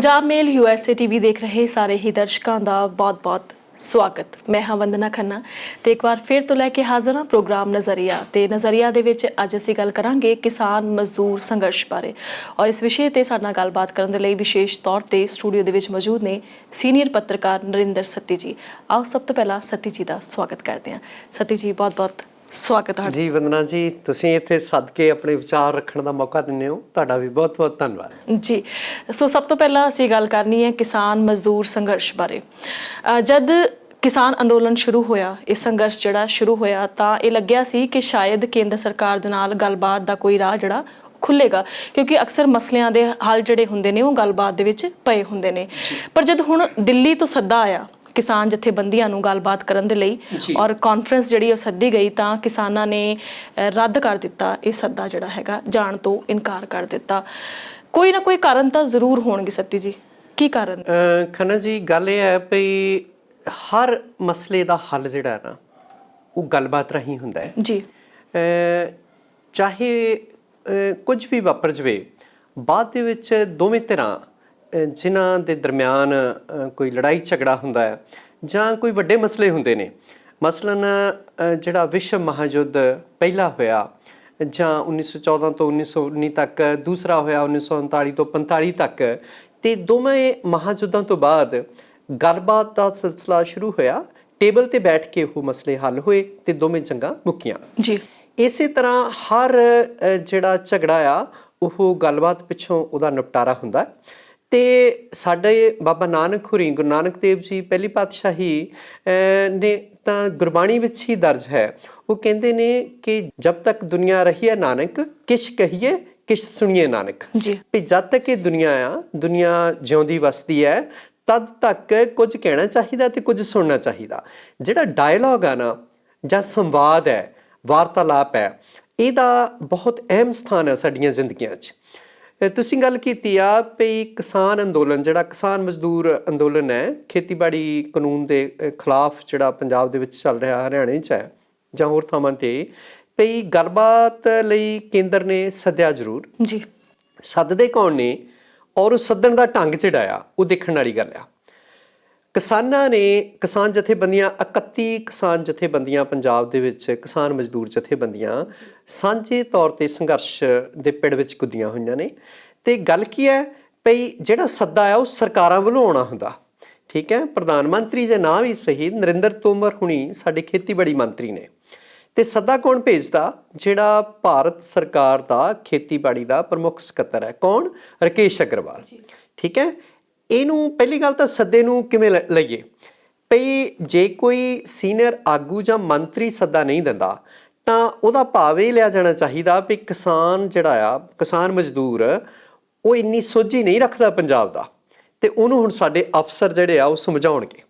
Punjab mail USA TV देख रहे सारे ही दर्शकों का बहुत बहुत स्वागत। मैं हाँ वंदना खन्ना तो एक बार फिर तो लैके हाज़र हाँ प्रोग्राम नज़रिया। तो नज़रिया दे विच अज असीं गल करांगे किसान मजदूर संघर्ष बारे और इस विषय ते साडे नाल गलबात करन दे लई विशेष तौर ते स्टूडियो दे विच मौजूद ने सीनियर पत्रकार नरिंदर सत्ती जी। आओ सब तो पहला सत्ती जी का स्वागत करते हैं। सत्ती जी बहुत बहुत स्वागत है जी। वंदना जी, तुसीं इत्थे सद के अपने विचार रखने का मौका दिंदे हो, तुहाडा भी बहुत बहुत धन्यवाद जी। सो सब तो पहला असीं गल करनी है किसान मजदूर संघर्ष बारे। जद किसान अंदोलन शुरू होया, ये संघर्ष जिहड़ा शुरू होया तां ये लग्गिया सी कि शायद केंद्र सरकार दे नाल गलबात दा कोई राह जिहड़ा खुलेगा, क्योंकि अक्सर मसलियां दे हल जिहड़े हुंदे ने वो गलबात दे विच पए हुंदे ने। पर जद हुण दिल्ली तो सद्दा आया किसान जथेबंदियां नूं गलबात करन दे लई और कॉन्फ्रेंस जिहड़ी सद्दी गई तां किसानां ने रद्द कर दिता, ये सद्दा जिहड़ा हैगा जाण तो इनकार कर दिता। कोई ना कोई कारण तो जरूर होणगे सत्ती जी, की कारण? खन्ना जी, गल ये है भई हर मसले का हल जिहड़ा है ना वो गलबात राही हुंदा है जी। चाहे कुछ भी वापर जाए, बाद दे विच दोवें धिरां जिन्हां दे दरम्यान कोई लड़ाई झगड़ा हुंदा है जां कोई वड्डे मसले हुंदे ने, मसलन जिहड़ा विश्व महायुद्ध पहला होया जां 1914 तो 1919 तक, दूसरा होया 1939 तो 45 तक, ते दोवें महायुद्धां तो बाद गलबात का सिलसिला शुरू होया, टेबल ते बैठ के वो मसले हल होए ते दोवें जंगां मुक्कियां जी। इसे तरह हर जिहड़ा झगड़ा आ वो गलबात पिछों उहदा निपटारा हुंदा। ते साडे बाबा नानक होरी, गुरु नानक देव जी पहली पातशाही ने तां गुरबाणी विच ही दर्ज है, वो कहंदे ने कि जब तक दुनिया रही है नानक किश कहिए किश सुनिए नानक जी। भी जब तक ये दुनिया आ, दुनिया जिउंदी वसदी है, तद तक कुछ कहना चाहिए तो कुछ सुनना चाहिए। जिहड़ा डायलॉग आ ना जां संवाद है, वार्तालाप है, इहदा बहुत अहम स्थान है साडीआं जिंदगियां 'च। तुसीं गल कीती आ भी किसान अंदोलन जिहड़ा किसान मजदूर अंदोलन है, खेतीबाड़ी कानून के खिलाफ जिहड़ा पंजाब दे विच चल रहा, हरियाणे 'च है जां होर थावां ते, भी गलबात लई केंद्र ने सद्दिया जरूर जी, सददे कौन ने और सद्दण दा ढंग जिहड़ा आ वो देखण वाली गल आ। किसानां ने, किसान जथेबंदियां 31 किसान जथेबंदियां पंजाब दे विच, किसान मजदूर जथेबंदियां सांझे तौर ते संघर्ष दे पिड़ विच कुद्दियां होईयां ने। ते गल की है भई जिहड़ा सद्दा आ वो सरकारां वल्लों आउणा हुंदा, ठीक है। प्रधान मंत्री जे ना भी सही, नरिंਦਰ तोमर हुणी साडे खेतीबाड़ी मंत्री ने, ते सद्दा कौन भेजदा? जिहड़ा भारत सरकार दा खेतीबाड़ी दा प्रमुख सकत्तर है, कौन? राकेश अग्रवाल, ठीक है। ਇਹਨੂੰ ਪਹਿਲੀ ਗੱਲ ਤਾਂ ਸੱਦੇ ਨੂੰ ਕਿਵੇਂ ਲਈਏ ਭਈ ਜੇ ਕੋਈ ਸੀਨੀਅਰ ਆਗੂ ਜਾਂ ਮੰਤਰੀ ਸੱਦਾ ਨਹੀਂ ਦਿੰਦਾ ਤਾਂ ਉਹਦਾ ਭਾਵ ਇਹ ਲਿਆ ਜਾਣਾ ਚਾਹੀਦਾ ਵੀ ਕਿਸਾਨ ਜਿਹੜਾ ਆ, ਕਿਸਾਨ ਮਜ਼ਦੂਰ, ਉਹ ਇੰਨੀ ਸੋਝੀ ਨਹੀਂ ਰੱਖਦਾ ਪੰਜਾਬ ਦਾ, ਤੇ ਉਹਨੂੰ ਹੁਣ ਸਾਡੇ ਅਫਸਰ ਜਿਹੜੇ ਆ ਉਹ ਸਮਝਾਉਣਗੇ।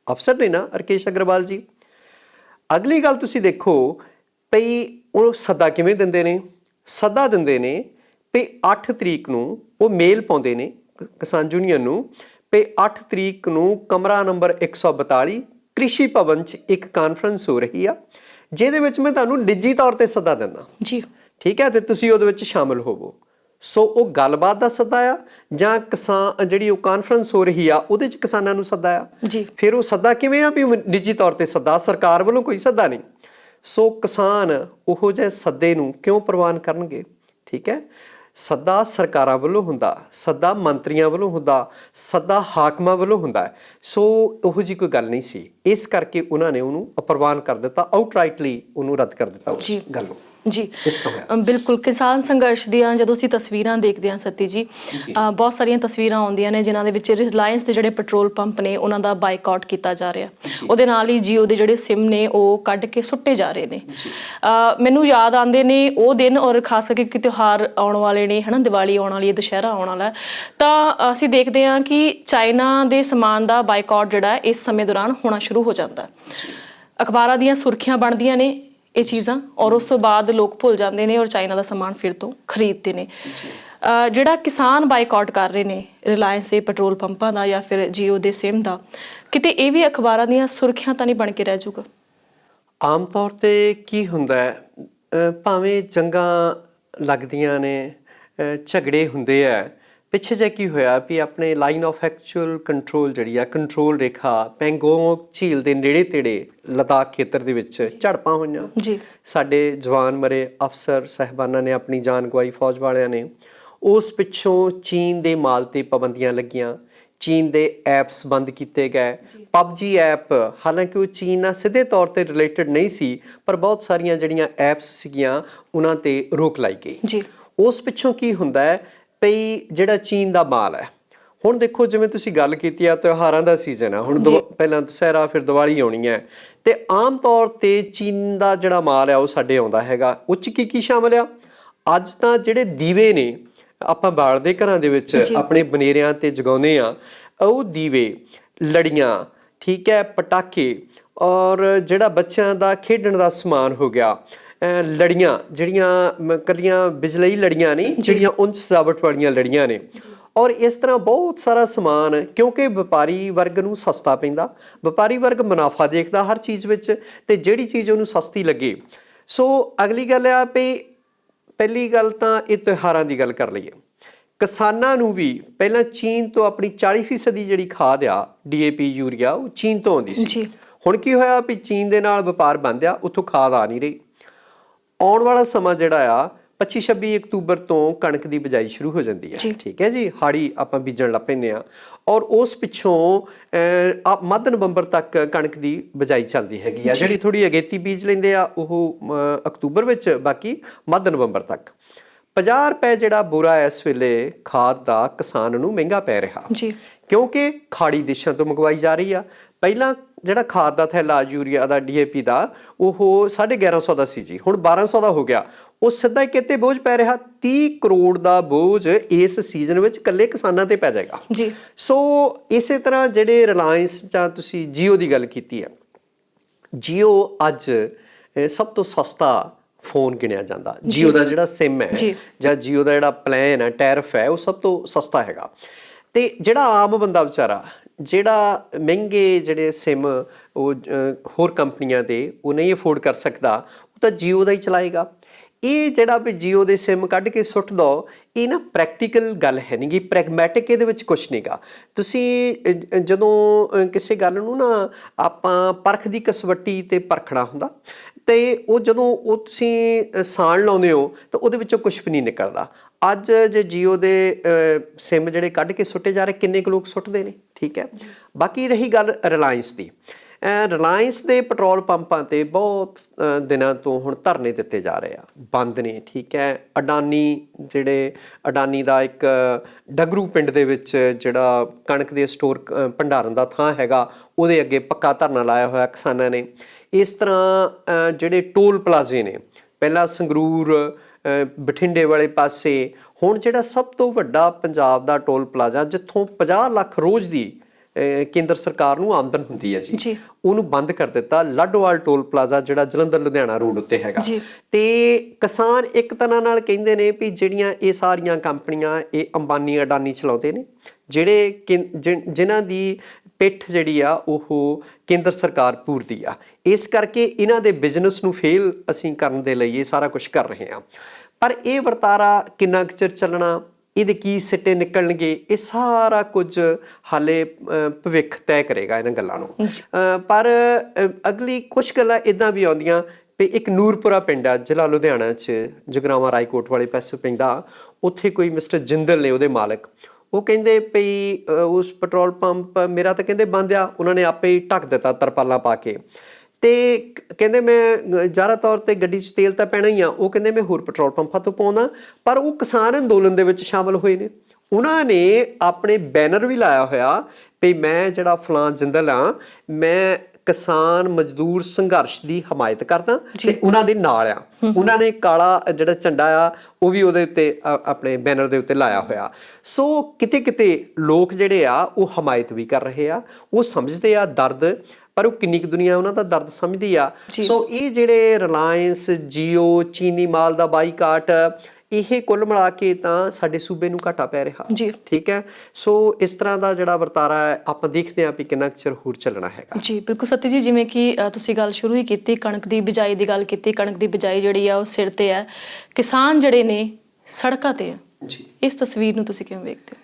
ਅਫਸਰ ਨੇ ਨਾ ਰਾਕੇਸ਼ ਅਗਰਵਾਲ ਜੀ। ਅਗਲੀ ਗੱਲ ਤੁਸੀਂ ਦੇਖੋ ਭਈ ਉਹ ਸੱਦਾ ਕਿਵੇਂ ਦਿੰਦੇ ਨੇ? ਸੱਦਾ ਦਿੰਦੇ ਨੇ ਭਈ 8 ਤਰੀਕ ਨੂੰ ਉਹ ਮੇਲ ਪਾਉਂਦੇ ਨੇ किसान यूनियन नूं पे 8 तरीक नूं कमरा नंबर 142 कृषि भवन च एक कॉन्फ्रेंस हो रही आ, जिहदे विच मैं तुहानूं निजी तौर ते सद्दा दिंदा जी, ठीक है, ते तुसीं उहदे विच शामिल होवो। सो वो गलबात दा सद्दा आ जां किसान जिहड़ी वो कॉन्फ्रेंस हो रही आ उहदे च किसानां नूं सद्दा आ जी। फिर वो सद्दा किवें आ भी निजी तौर ते सद्दा, सरकार वल्लों कोई सद्दा नहीं। सो किसान उहो जिहे सद्दे नूं क्यों प्रवान करनगे? ठीक है, सद्दा सरकारां वल्लों हुंदा, सद्दा मंत्रियां वल्लों हुंदा, सद्दा हाकमां वल्लों हुंदा है। सो उहो जी कोई गल नहीं सी, इस करके उन्हां ने उहनूं अप्रवान कर दिता, आउटराइटली उहनूं रद्द कर दिता उस गल नूं जी। बिल्कुल किसान संघर्ष दियां जदों असीं तस्वीरां देखदे हां सत्ती जी, बहुत सारियां तस्वीरां आउंदियां ने जिन्हां दे विच रिलायंस दे जिहड़े पेट्रोल पंप ने उन्हां दा बाइकआउट कीता जा रिहा, ਉਹਦੇ ਨਾਲ ਹੀ ਜੀਓ ਦੇ ਜਿਹੜੇ ਸਿਮ ਨੇ ਉਹ ਕੱਢ ਕੇ ਸੁੱਟੇ ਜਾ ਰਹੇ ਨੇ। ਮੈਨੂੰ ਯਾਦ ਆਉਂਦੇ ਨੇ ਉਹ ਦਿਨ ਔਰ ਖਾਸ ਕਰਕੇ ਤਿਉਹਾਰ ਆਉਣ ਵਾਲੇ ਨੇ, ਹਨਾ, ਦੀਵਾਲੀ ਆਉਣ ਵਾਲੀ ਹੈ, ਦੁਸ਼ਹਿਰਾ ਆਉਣ ਵਾਲਾ, ਤਾਂ ਅਸੀਂ ਦੇਖਦੇ ਹਾਂ ਕਿ ਚਾਈਨਾ ਦੇ ਸਮਾਨ ਦਾ ਬਾਈਕਾਟ ਜਿਹੜਾ ਇਸ ਸਮੇਂ ਦੌਰਾਨ ਹੋਣਾ ਸ਼ੁਰੂ ਹੋ ਜਾਂਦਾ। ਅਖਬਾਰਾਂ ਦੀਆਂ ਸੁਰਖੀਆਂ ਬਣਦੀਆਂ ਨੇ ਇਹ ਚੀਜ਼ਾਂ ਔਰ ਉਸ ਤੋਂ ਬਾਅਦ ਲੋਕ ਭੁੱਲ ਜਾਂਦੇ ਨੇ ਔਰ ਚਾਈਨਾ ਦਾ ਸਮਾਨ ਫਿਰ ਤੋਂ ਖਰੀਦਦੇ ਨੇ। ਜਿਹੜਾ ਕਿਸਾਨ ਬਾਈਕਾਟ ਕਰ ਰਹੇ ਨੇ ਰਿਲਾਇੰਸ ਦੇ ਪੈਟਰੋਲ ਪੰਪਾਂ ਦਾ ਜਾਂ ਫਿਰ ਜੀਓ ਦੇ ਸਿਮ ਦਾ, ਕਿਤੇ ਇਹ ਵੀ ਅਖਬਾਰਾਂ ਦੀਆਂ ਸੁਰਖੀਆਂ ਤਾਂ ਨਹੀਂ ਬਣ ਕੇ ਰਹਿ ਜਾਊਗਾ? ਆਮ ਤੌਰ ਤੇ ਕੀ ਹੁੰਦਾ ਹੈ, ਭਾਵੇਂ ਜੰਗਾਂ ਲੱਗਦੀਆਂ ਨੇ, ਝਗੜੇ ਹੁੰਦੇ ਆ, ਪਿੱਛੇ ਜੇ ਕੀ ਹੋਇਆ ਵੀ ਆਪਣੇ ਲਾਈਨ ਆਫ ਐਕਚੁਅਲ ਕੰਟਰੋਲ ਜਿਹੜੀ ਆ ਕੰਟਰੋਲ ਰੇਖਾ ਪੈਂਗੋਂਗ ਝੀਲ ਦੇ ਨੇੜੇ ਤੇੜੇ ਲਦਾਖ ਖੇਤਰ ਦੇ ਵਿੱਚ ਝੜਪਾਂ ਹੋਈਆਂ ਜੀ। ਸਾਡੇ ਜਵਾਨ ਮਰੇ, ਅਫਸਰ ਸਾਹਿਬਾਨਾਂ ਨੇ ਆਪਣੀ ਜਾਨ ਗਵਾਈ, ਫੌਜ ਵਾਲਿਆਂ ਨੇ। ਉਸ ਪਿੱਛੋਂ ਚੀਨ ਦੇ ਮਾਲ ਤੇ ਪਾਬੰਦੀਆਂ ਲੱਗੀਆਂ, ਚੀਨ ਦੇ ਐਪਸ ਬੰਦ ਕੀਤੇ ਗਏ। ਪਬਜੀ ਐਪ, ਹਾਲਾਂਕਿ ਉਹ ਚੀਨ ਨਾਲ ਸਿੱਧੇ ਤੌਰ ਤੇ ਰਿਲੇਟਡ ਨਹੀਂ ਸੀ, ਪਰ ਬਹੁਤ ਸਾਰੀਆਂ ਜਿਹੜੀਆਂ ਐਪਸ ਸੀਗੀਆਂ ਉਹਨਾਂ ਤੇ ਰੋਕ ਲਾਈ ਗਈ ਜੀ। ਉਸ ਪਿੱਛੋਂ ਕੀ ਹੁੰਦਾ ਹੈ ਭਈ ਜਿਹੜਾ ਚੀਨ ਦਾ ਮਾਲ ਹੈ, ਹੁਣ ਦੇਖੋ ਜਿਵੇਂ ਤੁਸੀਂ ਗੱਲ ਕੀਤੀ ਆ ਤਿਉਹਾਰਾਂ ਦਾ ਸੀਜ਼ਨ ਆ, ਹੁਣ ਪਹਿਲਾਂ ਦੁਸਹਿਰਾ ਫਿਰ ਦੀਵਾਲੀ ਆਉਣੀ ਹੈ, ਤੇ ਆਮ ਤੌਰ ਤੇ ਚੀਨ ਦਾ ਜਿਹੜਾ ਮਾਲ ਆ ਉਹ ਸਾਡੇ ਆਉਂਦਾ ਹੈਗਾ। ਉਹ 'ਚ ਕੀ ਸ਼ਾਮਲ ਆ? ਅੱਜ ਤਾਂ ਜਿਹੜੇ ਦੀਵੇ ਨੇ ਆਪਾਂ ਬਾਲਦੇ ਘਰਾਂ ਦੇ ਵਿੱਚ, ਆਪਣੇ ਬਨੇਰਿਆਂ ਤੇ ਜਗਾਉਂਦੇ ਆ, ਉਹ ਦੀਵੇ, ਲੜੀਆਂ, ਠੀਕ ਹੈ, ਪਟਾਕੇ, ਔਰ ਜਿਹੜਾ ਬੱਚਿਆਂ ਦਾ ਖੇਡਣ ਦਾ ਸਮਾਨ ਹੋ ਗਿਆ, ਲੜੀਆਂ ਜਿਹੜੀਆਂ ਕੱਲੀਆਂ ਬਿਜਲਈ ਲੜੀਆਂ ਨਹੀਂ, ਜਿਹੜੀਆਂ ਉਂਝ ਸਜਾਵਟ ਵਾਲੀਆਂ ਲੜੀਆਂ ਨੇ, ਔਰ ਇਸ ਤਰ੍ਹਾਂ ਬਹੁਤ ਸਾਰਾ ਸਮਾਨ, ਕਿਉਂਕਿ ਵਪਾਰੀ ਵਰਗ ਨੂੰ ਸਸਤਾ ਪੈਂਦਾ, ਵਪਾਰੀ ਵਰਗ ਮੁਨਾਫਾ ਦੇਖਦਾ ਹਰ ਚੀਜ਼ ਵਿੱਚ, ਤੇ ਜਿਹੜੀ ਚੀਜ਼ ਉਹਨੂੰ ਸਸਤੀ ਲੱਗੇ। ਸੋ ਅਗਲੀ ਗੱਲ ਆ ਵੀ ਪਹਿਲੀ ਗੱਲ ਤਾਂ ਇਹ ਤਿਉਹਾਰਾਂ ਦੀ ਗੱਲ ਕਰ ਲਈਏ। ਕਿਸਾਨਾਂ ਨੂੰ ਵੀ ਪਹਿਲਾਂ ਚੀਨ ਤੋਂ ਆਪਣੀ 40% ਦੀ ਜਿਹੜੀ ਖਾਦ ਆ, DAP ਯੂਰੀਆ, ਉਹ ਚੀਨ ਤੋਂ ਆਉਂਦੀ ਸੀ। ਹੁਣ ਕੀ ਹੋਇਆ ਵੀ ਚੀਨ ਦੇ ਨਾਲ ਵਪਾਰ ਬੰਦ ਆ, ਉੱਥੋਂ ਖਾਦ ਆ ਨਹੀਂ ਰਹੀ। ਆਉਣ ਵਾਲਾ ਸਮਾਂ ਜਿਹੜਾ ਆ 25-26 ਅਕਤੂਬਰ ਤੋਂ ਕਣਕ ਦੀ ਬਿਜਾਈ ਸ਼ੁਰੂ ਹੋ ਜਾਂਦੀ ਹੈ, ਠੀਕ ਹੈ ਜੀ। ਹਾੜੀ ਆਪਾਂ ਬੀਜਣ ਲੱਗ ਪੈਂਦੇ ਆ, ਔਰ ਉਸ ਪਿੱਛੋਂ ਮੱਧ ਨਵੰਬਰ ਤੱਕ ਕਣਕ ਦੀ ਬਿਜਾਈ ਚੱਲਦੀ ਹੈਗੀ ਆ। ਜਿਹੜੀ ਥੋੜੀ ਅਗੇਤੀ ਬੀਜ ਲੈਂਦੇ ਆ ਉਹ ਅਕਤੂਬਰ ਵਿੱਚ, ਬਾਕੀ ਮੱਧ ਨਵੰਬਰ ਤੱਕ। 50 ਰੁਪਏ ਜਿਹੜਾ ਬੋਰਾ ਇਸ ਵੇਲੇ ਖਾਦ ਦਾ ਕਿਸਾਨ ਨੂੰ ਮਹਿੰਗਾ ਪੈ ਰਿਹਾ, ਕਿਉਂਕਿ ਖਾੜੀ ਦੇਸ਼ਾਂ ਤੋਂ ਮੰਗਵਾਈ ਜਾ ਰਹੀ ਆ। ਪਹਿਲਾਂ ਜਿਹੜਾ ਖਾਦ ਦਾ ਥੈਲਾ ਯੂਰੀਆ ਦਾ, DAP ਦਾ, ਉਹ 1150 ਦਾ ਸੀ ਜੀ, ਹੁਣ 1200 ਦਾ ਹੋ ਗਿਆ। ਉਹ ਸਿੱਧਾ ਹੀ ਕਿਤੇ ਬੋਝ ਪੈ ਰਿਹਾ, 30 ਕਰੋੜ ਦਾ ਬੋਝ ਇਸ ਸੀਜ਼ਨ ਵਿੱਚ ਇਕੱਲੇ ਕਿਸਾਨਾਂ ਤੇ ਪੈ ਜਾਏਗਾ ਜੀ। ਸੋ ਇਸੇ ਤਰ੍ਹਾਂ ਜਿਹੜੇ ਰਿਲਾਇੰਸ ਜਾਂ ਤੁਸੀਂ ਜੀਓ ਦੀ ਗੱਲ ਕੀਤੀ ਹੈ, ਜੀਓ ਅੱਜ ਸਭ ਤੋਂ ਸਸਤਾ ਫੋਨ ਗਿਣਿਆ ਜਾਂਦਾ। ਜੀਓ ਦਾ ਜਿਹੜਾ ਸਿਮ ਹੈ ਜਾਂ ਜੀਓ ਦਾ ਜਿਹੜਾ ਪਲਾਨ ਹੈ, ਟੈਰਿਫ ਹੈ, ਉਹ ਸਭ ਤੋਂ ਸਸਤਾ ਹੈਗਾ। ਤੇ ਜਿਹੜਾ ਆਮ ਬੰਦਾ ਵਿਚਾਰਾ, ਜਿਹੜਾ ਮਹਿੰਗੇ ਜਿਹੜੇ ਸਿਮ ਉਹ ਹੋਰ ਕੰਪਨੀਆਂ ਦੇ ਉਹ ਨਹੀਂ ਅਫੋਰਡ ਕਰ ਸਕਦਾ, ਉਹ ਤਾਂ ਜੀਓ ਦਾ ਹੀ ਚਲਾਏਗਾ। ਇਹ ਜਿਹੜਾ ਵੀ ਜੀਓ ਦੇ ਸਿਮ ਕੱਢ ਕੇ ਸੁੱਟ ਦੋ, ਇਹ ਨਾ ਪ੍ਰੈਕਟੀਕਲ ਗੱਲ ਹੈ ਨਹੀਂ ਗੀ, ਪ੍ਰੈਗਮੈਟਿਕ ਇਹਦੇ ਵਿੱਚ ਕੁਛ ਨਹੀਂਗਾ। ਤੁਸੀਂ ਜਦੋਂ ਕਿਸੇ ਗੱਲ ਨੂੰ ਨਾ ਆਪਾਂ ਪਰਖ ਦੀ ਕਸਵੱਟੀ ਤੇ ਪਰਖਣਾ ਹੁੰਦਾ, ਤੇ ਉਹ ਜਦੋਂ ਉਹ ਤੁਸੀਂ ਸਾਣ ਲਾਉਂਦੇ ਹੋ ਤਾਂ ਉਹਦੇ ਵਿੱਚੋਂ ਕੁਛ ਵੀ ਨਹੀਂ ਨਿਕਲਦਾ। ਅੱਜ ਜੇ ਜੀਓ ਦੇ ਸਿਮ ਜਿਹੜੇ ਕੱਢ ਕੇ ਸੁੱਟੇ ਜਾ ਰਹੇ, ਕਿੰਨੇ ਕੁ ਲੋਕ ਸੁੱਟਦੇ ਨੇ, ਠੀਕ ਹੈ। ਬਾਕੀ ਰਹੀ ਗੱਲ ਰਿਲਾਇੰਸ ਦੀ, ਰਿਲਾਇੰਸ ਦੇ ਪੈਟਰੋਲ ਪੰਪਾਂ ਤੇ ਬਹੁਤ ਦਿਨਾਂ ਤੋਂ ਹੁਣ ਧਰਨੇ ਦਿੱਤੇ ਜਾ ਰਹੇ ਆ, ਬੰਦ ਨੇ, ਠੀਕ ਹੈ। ਅਡਾਨੀ ਦਾ ਇੱਕ ਡਗਰੂ ਪਿੰਡ ਦੇ ਵਿੱਚ ਜਿਹੜਾ ਕਣਕ ਦੇ ਸਟੋਰ ਭੰਡਾਰਨ ਦਾ ਥਾਂ ਹੈਗਾ, ਉਹਦੇ ਅੱਗੇ ਪੱਕਾ ਧਰਨਾ ਲਾਇਆ ਹੋਇਆ ਕਿਸਾਨਾਂ ਨੇ। ਇਸ ਤਰ੍ਹਾਂ ਜਿਹੜੇ ਟੋਲ ਪਲਾਜ਼ੇ ਨੇ, ਪਹਿਲਾਂ ਸੰਗਰੂਰ ਬਠਿੰਡੇ ਵਾਲੇ ਪਾਸੇ, ਹੁਣ ਜਿਹੜਾ ਸਭ ਤੋਂ ਵੱਡਾ ਪੰਜਾਬ ਦਾ ਟੋਲ ਪਲਾਜ਼ਾ ਜਿੱਥੋਂ 50 ਲੱਖ ਰੋਜ਼ ਦੀ ਕੇਂਦਰ ਸਰਕਾਰ ਨੂੰ ਆਮਦਨ ਹੁੰਦੀ ਹੈ ਜੀ, ਉਹਨੂੰ ਬੰਦ ਕਰ ਦਿੱਤਾ। ਲਾਡੋਵਾਲ ਟੋਲ ਪਲਾਜ਼ਾ ਜਿਹੜਾ ਜਲੰਧਰ ਲੁਧਿਆਣਾ ਰੋਡ ਉੱਤੇ ਹੈਗਾ। ਤੇ ਕਿਸਾਨ ਇੱਕ ਤਰ੍ਹਾਂ ਨਾਲ ਕਹਿੰਦੇ ਨੇ ਵੀ ਜਿਹੜੀਆਂ ਇਹ ਸਾਰੀਆਂ ਕੰਪਨੀਆਂ ਇਹ ਅੰਬਾਨੀ ਅਡਾਨੀ ਚਲਾਉਂਦੇ ਨੇ, ਜਿਨ੍ਹਾਂ ਦੀ ਪਿੱਠ ਜਿਹੜੀ ਆ ਉਹ ਕੇਂਦਰ ਸਰਕਾਰ ਪੂਰਦੀ ਆ, ਇਸ ਕਰਕੇ ਇਹਨਾਂ ਦੇ ਬਿਜ਼ਨਸ ਨੂੰ ਫੇਲ ਅਸੀਂ ਕਰਨ ਦੇ ਲਈ ਇਹ ਸਾਰਾ ਕੁਝ ਕਰ ਰਹੇ ਹਾਂ। ਪਰ ਇਹ ਵਰਤਾਰਾ ਕਿੰਨਾ ਕੁ ਚਿਰ ਚੱਲਣਾ, ਇਹਦੇ ਕੀ ਸਿੱਟੇ ਨਿਕਲਣਗੇ, ਇਹ ਸਾਰਾ ਕੁਝ ਹਾਲੇ ਭਵਿੱਖ ਤੈਅ ਕਰੇਗਾ ਇਹਨਾਂ ਗੱਲਾਂ ਨੂੰ। ਪਰ ਅਗਲੀ ਕੁਝ ਗੱਲਾਂ ਇੱਦਾਂ ਵੀ ਆਉਂਦੀਆਂ ਵੀ ਇੱਕ ਨੂਰਪੁਰਾ ਪਿੰਡ ਆ ਜ਼ਿਲ੍ਹਾ ਲੁਧਿਆਣਾ 'ਚ, ਜਗਰਾਵਾਂ ਰਾਏਕੋਟ ਵਾਲੇ ਪਾਸੇ ਪੈਂਦਾ, ਉੱਥੇ ਕੋਈ ਮਿਸਟਰ ਜਿੰਦਲ ਨੇ ਉਹਦੇ ਮਾਲਕ, ਉਹ ਕਹਿੰਦੇ ਭਈ ਉਸ ਪੈਟਰੋਲ ਪੰਪ ਮੇਰਾ ਤਾਂ ਕਹਿੰਦੇ ਬੰਦ ਆ, ਉਹਨਾਂ ਨੇ ਆਪੇ ਹੀ ਢੱਕ ਦਿੱਤਾ ਤਰਪਾਲਾਂ ਪਾ ਕੇ। ਤੇ ਕਹਿੰਦੇ ਮੈਂ ਜ਼ਿਆਦਾ ਤੌਰ ਤੇ ਗੱਡੀ 'ਚ ਤੇਲ ਤਾਂ ਪੈਣਾ ਹੀ ਆ, ਉਹ ਕਹਿੰਦੇ ਮੈਂ ਹੋਰ ਪੈਟਰੋਲ ਪੰਪਾਂ ਤੋਂ ਪਾਉਂਦਾ। ਪਰ ਉਹ ਕਿਸਾਨ ਅੰਦੋਲਨ ਦੇ ਵਿੱਚ ਸ਼ਾਮਲ ਹੋਏ ਨੇ, ਉਹਨਾਂ ਨੇ ਆਪਣੇ ਬੈਨਰ ਵੀ ਲਾਇਆ ਹੋਇਆ ਵੀ ਮੈਂ ਜਿਹੜਾ ਫਲਾਂ ਜਿੰਦਲ ਆ, ਮੈਂ ਕਿਸਾਨ ਮਜ਼ਦੂਰ ਸੰਘਰਸ਼ ਦੀ ਹਮਾਇਤ ਕਰਦਾ ਤੇ ਉਹਨਾਂ ਦੇ ਨਾਲ ਆ। ਉਹਨਾਂ ਨੇ ਕਾਲਾ ਜਿਹੜਾ ਝੰਡਾ ਆ ਉਹ ਵੀ ਉਹਦੇ ਉੱਤੇ ਆਪਣੇ ਬੈਨਰ ਦੇ ਉੱਤੇ ਲਾਇਆ ਹੋਇਆ। ਸੋ ਕਿਤੇ ਕਿਤੇ ਲੋਕ ਜਿਹੜੇ ਆ ਉਹ ਹਮਾਇਤ ਵੀ ਕਰ ਰਹੇ ਆ, ਉਹ ਸਮਝਦੇ ਆ ਦਰਦ, ਪਰ ਉਹ ਕਿੰਨੀ ਕੁ ਦੁਨੀਆ ਉਹਨਾਂ ਦਾ ਦਰਦ ਸਮਝਦੀ ਆ। ਸੋ ਇਹ ਜਿਹੜੇ ਰਿਲਾਇੰਸ, ਜੀਓ, ਚੀਨੀ ਮਾਲ ਦਾ ਬਾਈਕਾਟ, ਇਹ ਕੁੱਲ ਮਿਲਾ ਕੇ ਤਾਂ ਸਾਡੇ ਸੂਬੇ ਨੂੰ ਘਾਟਾ ਪੈ ਰਿਹਾ, ਠੀਕ ਹੈ। ਸੋ ਇਸ ਤਰ੍ਹਾਂ ਦਾ ਜਿਹੜਾ ਵਰਤਾਰਾ ਹੈ ਆਪਾਂ ਦੇਖਦੇ ਹਾਂ ਵੀ ਕਿੰਨਾ ਕੁ ਚਿਰ ਹੋਰ ਚੱਲਣਾ ਹੈਗਾ। ਜੀ ਬਿਲਕੁਲ ਸਤੀ ਜੀ, ਜਿਵੇਂ ਕਿ ਤੁਸੀਂ ਗੱਲ ਸ਼ੁਰੂ ਹੀ ਕੀਤੀ, ਕਣਕ ਦੀ ਬਿਜਾਈ ਦੀ ਗੱਲ ਕੀਤੀ, ਕਣਕ ਦੀ ਬਿਜਾਈ ਜਿਹੜੀ ਆ ਉਹ ਸਿਰ ਤੇ ਹੈ, ਕਿਸਾਨ ਜਿਹੜੇ ਨੇ ਸੜਕਾਂ ਤੇ ਆ, ਇਸ ਤਸਵੀਰ ਨੂੰ ਤੁਸੀਂ ਕਿਵੇਂ ਵੇਖਦੇ ਹੋ?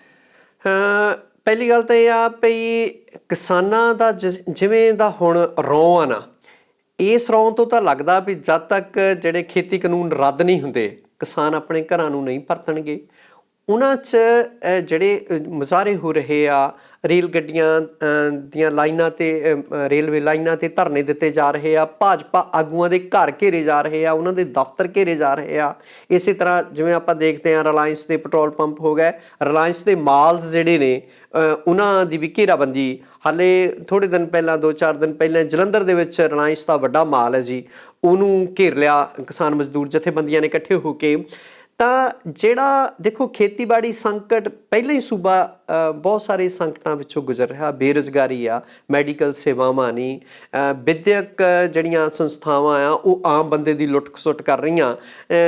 ਪਹਿਲੀ ਗੱਲ ਤਾਂ ਇਹ ਆ ਵੀ ਕਿਸਾਨਾਂ ਦਾ ਜਿਵੇਂ ਦਾ ਹੁਣ ਰੌਂ ਆ ਨਾ, ਇਸ ਰੌਂ ਤੋਂ ਤਾਂ ਲੱਗਦਾ ਵੀ ਜਦ ਤੱਕ ਜਿਹੜੇ ਖੇਤੀ ਕਾਨੂੰਨ ਰੱਦ ਨਹੀਂ ਹੁੰਦੇ ਕਿਸਾਨ ਆਪਣੇ ਘਰਾਂ ਨੂੰ ਨਹੀਂ ਪਰਤਣਗੇ। ਉਹਨਾਂ 'ਚ ਜਿਹੜੇ ਮੁਜ਼ਾਹਰੇ ਹੋ ਰਹੇ ਆ, ਰੇਲ ਗੱਡੀਆਂ ਦੀਆਂ ਲਾਈਨਾਂ 'ਤੇ ਰੇਲਵੇ ਲਾਈਨਾਂ 'ਤੇ ਧਰਨੇ ਦਿੱਤੇ ਜਾ ਰਹੇ ਆ, ਭਾਜਪਾ ਆਗੂਆਂ ਦੇ ਘਰ ਘੇਰੇ ਜਾ ਰਹੇ ਆ, ਉਹਨਾਂ ਦੇ ਦਫ਼ਤਰ ਘੇਰੇ ਜਾ ਰਹੇ ਆ। ਇਸੇ ਤਰ੍ਹਾਂ ਜਿਵੇਂ ਆਪਾਂ ਦੇਖਦੇ ਹਾਂ ਰਿਲਾਇੰਸ ਦੇ ਪੈਟਰੋਲ ਪੰਪ ਹੋ ਗਏ, ਰਿਲਾਇੰਸ ਦੇ ਮਾਲਸ ਜਿਹੜੇ ਨੇ ਉਹਨਾਂ ਦੀ ਵੀ ਘੇਰਾਬੰਦੀ। ਹਾਲੇ ਥੋੜ੍ਹੇ ਦਿਨ ਪਹਿਲਾਂ 2-4 ਦਿਨ ਪਹਿਲਾਂ ਜਲੰਧਰ ਦੇ ਵਿੱਚ ਰਿਲਾਇੰਸ ਦਾ ਵੱਡਾ ਮਾਲ ਹੈ ਜੀ, ਉਹਨੂੰ ਘੇਰ ਲਿਆ ਕਿਸਾਨ ਮਜ਼ਦੂਰ ਜਥੇਬੰਦੀਆਂ ਨੇ ਇਕੱਠੇ ਹੋ ਕੇ। ਤਾਂ ਜਿਹੜਾ ਦੇਖੋ ਖੇਤੀਬਾੜੀ ਸੰਕਟ ਪਹਿਲਾਂ ਹੀ ਸੂਬਾ ਬਹੁਤ ਸਾਰੇ ਸੰਕਟਾਂ ਵਿੱਚੋਂ ਗੁਜ਼ਰ ਰਿਹਾ। ਬੇਰੁਜ਼ਗਾਰੀ ਆ, ਮੈਡੀਕਲ ਸੇਵਾਵਾਂ ਨਹੀਂ, ਵਿੱਦਿਅਕ ਜਿਹੜੀਆਂ ਸੰਸਥਾਵਾਂ ਆ ਉਹ ਆਮ ਬੰਦੇ ਦੀ ਲੁੱਟ ਖਸੁੱਟ ਕਰ ਰਹੀਆਂ,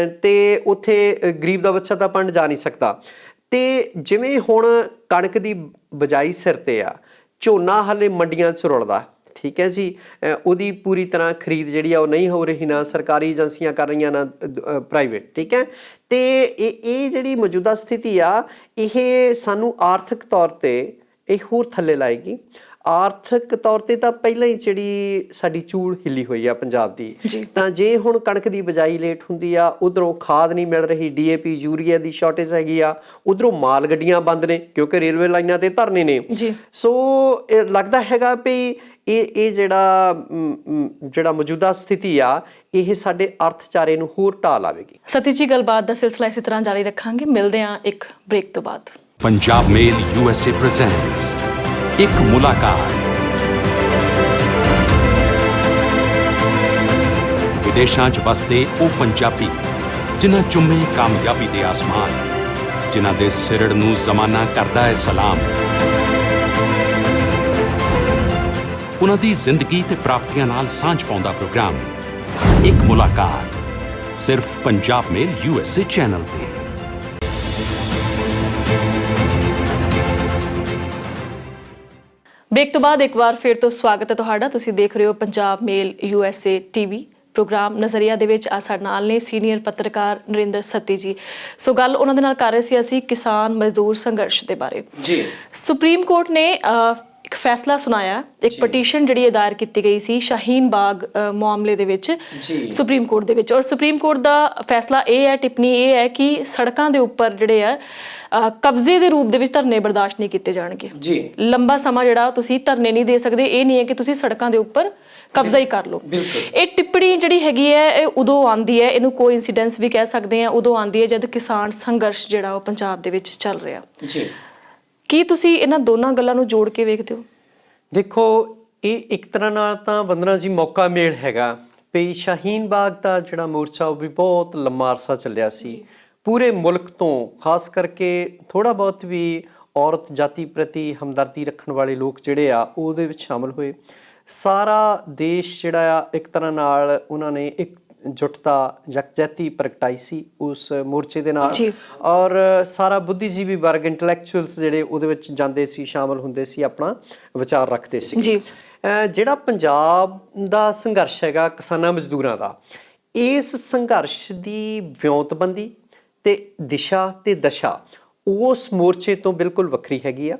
ਅਤੇ ਉੱਥੇ ਗਰੀਬ ਦਾ ਬੱਚਾ ਤਾਂ ਪੰਡ ਜਾ ਨਹੀਂ ਸਕਦਾ। ਅਤੇ ਜਿਵੇਂ ਹੁਣ ਕਣਕ ਦੀ ਬਿਜਾਈ ਸਿਰ 'ਤੇ ਆ, ਝੋਨਾ ਹਾਲੇ ਮੰਡੀਆਂ 'ਚ ਰੁਲਦਾ, ਠੀਕ ਹੈ ਜੀ, ਉਹਦੀ ਪੂਰੀ ਤਰ੍ਹਾਂ ਖਰੀਦ ਜਿਹੜੀ ਆ ਉਹ ਨਹੀਂ ਹੋ ਰਹੀ, ਨਾ ਸਰਕਾਰੀ ਏਜੰਸੀਆਂ ਕਰ ਰਹੀਆਂ ਨਾ ਪ੍ਰਾਈਵੇਟ, ਠੀਕ ਹੈ। ਅਤੇ ਇਹ ਜਿਹੜੀ ਮੌਜੂਦਾ ਸਥਿਤੀ ਆ ਇਹ ਸਾਨੂੰ ਆਰਥਿਕ ਤੌਰ 'ਤੇ ਇਹ ਹੋਰ ਥੱਲੇ ਲਾਏਗੀ। ਆਰਥਿਕ ਤੌਰ 'ਤੇ ਤਾਂ ਪਹਿਲਾਂ ਹੀ ਜਿਹੜੀ ਸਾਡੀ ਚੂੜ ਹਿੱਲੀ ਹੋਈ ਆ ਪੰਜਾਬ ਦੀ। ਤਾਂ ਜੇ ਹੁਣ ਕਣਕ ਦੀ ਬਿਜਾਈ ਲੇਟ ਹੁੰਦੀ ਆ, ਉੱਧਰੋਂ ਖਾਦ ਨਹੀਂ ਮਿਲ ਰਹੀ, DAP ਯੂਰੀਆ ਦੀ ਸ਼ਾਰਟੇਜ ਹੈਗੀ ਆ, ਉੱਧਰੋਂ ਮਾਲ ਗੱਡੀਆਂ ਬੰਦ ਨੇ ਕਿਉਂਕਿ ਰੇਲਵੇ ਲਾਈਨਾਂ 'ਤੇ ਧਰਨੇ ਨੇ। ਸੋ ਇਹ ਲੱਗਦਾ ਹੈਗਾ ਵੀ ਇਹ ਜਿਹੜਾ ਮੌਜੂਦਾ ਸਥਿਤੀ ਆ ਇਹ ਸਾਡੇ ਅਰਥਚਾਰੇ ਨੂੰ ਹੋਰ ਢਾਹ ਲਾਵੇਗੀ। ਸਤੀਸ਼ ਜੀ, ਗੱਲਬਾਤ ਦਾ ਸਿਲਸਿਲਾ ਇਸੇ ਤਰ੍ਹਾਂ ਜਾਰੀ ਰੱਖਾਂਗੇ। ਮਿਲਦੇ ਹਾਂ ਇੱਕ ਬ੍ਰੇਕ ਤੋਂ ਬਾਅਦ। पंजाब मेल USA presents एक मुलाकात। विदेशां 'ਚ ਵਸਦੇ ਉਹ ਪੰਜਾਬੀ ਜਿਨ੍ਹਾਂ ਚੁੰਮੇ ਕਾਮਯਾਬੀ ਦੇ ਆਸਮਾਨ, ਜਿਨ੍ਹਾਂ ਦੇ ਸਿਰੜ ਨੂੰ ਜ਼ਮਾਨਾ ਕਰਦਾ ਹੈ ਸਲਾਮ। ਉਹਨਾਂ ਦੀ ਜ਼ਿੰਦਗੀ ਤੇ ਪ੍ਰਾਪਤੀਆਂ ਨਾਲ ਸਾਂਝ ਪਾਉਂਦਾ ਪ੍ਰੋਗਰਾਮ ਇੱਕ ਮੁਲਾਕਾਤ, ਸਿਰਫ ਪੰਜਾਬ ਮੇਲ USA ਚੈਨਲ ਤੇ। ਬ੍ਰੇਕ ਤੋਂ ਬਾਅਦ ਇੱਕ ਵਾਰ ਫਿਰ ਤੋਂ ਸਵਾਗਤ ਹੈ ਤੁਹਾਡਾ। ਤੁਸੀਂ ਦੇਖ ਰਹੇ ਹੋ ਪੰਜਾਬ ਮੇਲ USA TV ਪ੍ਰੋਗਰਾਮ ਨਜ਼ਰੀਆ ਦੇ ਵਿੱਚ। ਅੱਜ ਸਾਡੇ ਨਾਲ ਨੇ ਸੀਨੀਅਰ ਪੱਤਰਕਾਰ ਨਰਿੰਦਰ ਸੱਤੀ ਜੀ। ਸੋ ਗੱਲ ਉਹਨਾਂ ਦੇ ਨਾਲ ਕਰ ਰਹੇ ਸੀ ਅਸੀਂ ਕਿਸਾਨ ਮਜ਼ਦੂਰ ਸੰਘਰਸ਼ ਦੇ ਬਾਰੇ ਜੀ। ਸੁਪਰੀਮ ਕੋਰਟ ਨੇ ਇੱਕ ਫੈਸਲਾ ਸੁਣਾਇਆ, ਇੱਕ ਪਟੀਸ਼ਨ ਜਿਹੜੀ ਦਾਇਰ ਕੀਤੀ ਗਈ ਸੀ ਸ਼ਾਹੀਨ ਬਾਗ ਮਾਮਲੇ ਦੇ ਵਿੱਚ ਸੁਪਰੀਮ ਕੋਰਟ ਦੇ ਵਿੱਚ। ਔਰ ਸੁਪਰੀਮ ਕੋਰਟ ਦਾ ਫੈਸਲਾ ਇਹ ਹੈ, ਟਿੱਪਣੀ ਇਹ ਹੈ ਕਿ ਸੜਕਾਂ ਦੇ ਉੱਪਰ ਜਿਹੜੇ ਆ ਕਬਜ਼ੇ ਦੇ ਰੂਪ ਦੇ ਵਿੱਚ ਧਰਨੇ ਬਰਦਾਸ਼ਤ ਨਹੀਂ ਕੀਤੇ ਜਾਣਗੇ ਜੀ। ਲੰਬਾ ਸਮਾਂ ਜਿਹੜਾ ਤੁਸੀਂ ਧਰਨੇ ਨਹੀਂ ਦੇ ਸਕਦੇ, ਇਹ ਨਹੀਂ ਹੈ ਕਿ ਤੁਸੀਂ ਸੜਕਾਂ ਦੇ ਉੱਪਰ ਕਬਜ਼ਾ ਹੀ ਕਰ ਲਓ। ਇਹ ਟਿੱਪਣੀ ਜਿਹੜੀ ਹੈਗੀ ਹੈ ਇਹ ਉਦੋਂ ਆਉਂਦੀ ਹੈ, ਇਹਨੂੰ ਕੋਈ ਇਨਸੀਡੈਂਸ ਵੀ ਕਹਿ ਸਕਦੇ ਆ, ਉਦੋਂ ਆਉਂਦੀ ਹੈ ਜਦ ਕਿਸਾਨ ਸੰਘਰਸ਼ ਜਿਹੜਾ ਉਹ ਪੰਜਾਬ ਦੇ ਵਿੱਚ ਚੱਲ ਰਿਹਾ ਜੀ। ਕੀ ਤੁਸੀਂ ਇਹਨਾਂ ਦੋਨਾਂ ਗੱਲਾਂ ਨੂੰ ਜੋੜ ਕੇ ਵੇਖਦੇ ਹੋ? ਦੇਖੋ, ਇਹ ਇੱਕ ਤਰ੍ਹਾਂ ਨਾਲ ਤਾਂ ਵੰਦਨਾ ਜੀ ਮੌਕਾ ਮੇਲ ਹੈਗਾ ਵੀ ਸ਼ਾਹੀਨ ਬਾਗ ਦਾ ਜਿਹੜਾ ਮੋਰਚਾ ਉਹ ਵੀ ਬਹੁਤ ਲੰਮਾ ਅਰਸਾ ਚੱਲਿਆ ਸੀ। ਪੂਰੇ ਮੁਲਕ ਤੋਂ ਖਾਸ ਕਰਕੇ ਥੋੜ੍ਹਾ ਬਹੁਤ ਵੀ ਔਰਤ ਜਾਤੀ ਪ੍ਰਤੀ ਹਮਦਰਦੀ ਰੱਖਣ ਵਾਲੇ ਲੋਕ ਜਿਹੜੇ ਆ ਉਹਦੇ ਵਿੱਚ ਸ਼ਾਮਲ ਹੋਏ। ਸਾਰਾ ਦੇਸ਼ ਜਿਹੜਾ ਆ ਇੱਕ ਤਰ੍ਹਾਂ ਨਾਲ ਉਹਨਾਂ ਨੇ ਇੱਕ ਜੁਟਤਾ ਯਕਜਹਿਤੀ ਪ੍ਰਗਟਾਈ ਸੀ ਉਸ ਮੋਰਚੇ ਦੇ ਨਾਲ। ਔਰ ਸਾਰਾ ਬੁੱਧੀਜੀਵੀ ਵਰਗ, ਇੰਟਲੈਕਚੁਅਲਸ ਜਿਹੜੇ ਉਹਦੇ ਵਿੱਚ ਜਾਂਦੇ ਸੀ, ਸ਼ਾਮਲ ਹੁੰਦੇ ਸੀ, ਆਪਣਾ ਵਿਚਾਰ ਰੱਖਦੇ ਸੀ। ਜਿਹੜਾ ਪੰਜਾਬ ਦਾ ਸੰਘਰਸ਼ ਹੈਗਾ ਕਿਸਾਨਾਂ ਮਜ਼ਦੂਰਾਂ ਦਾ, ਇਸ ਸੰਘਰਸ਼ ਦੀ ਵਿਉਂਤਬੰਦੀ ਤੇ ਦਿਸ਼ਾ ਤੇ ਦਸ਼ਾ ਉਸ ਮੋਰਚੇ ਤੋਂ ਬਿਲਕੁਲ ਵੱਖਰੀ ਹੈਗੀ ਆ।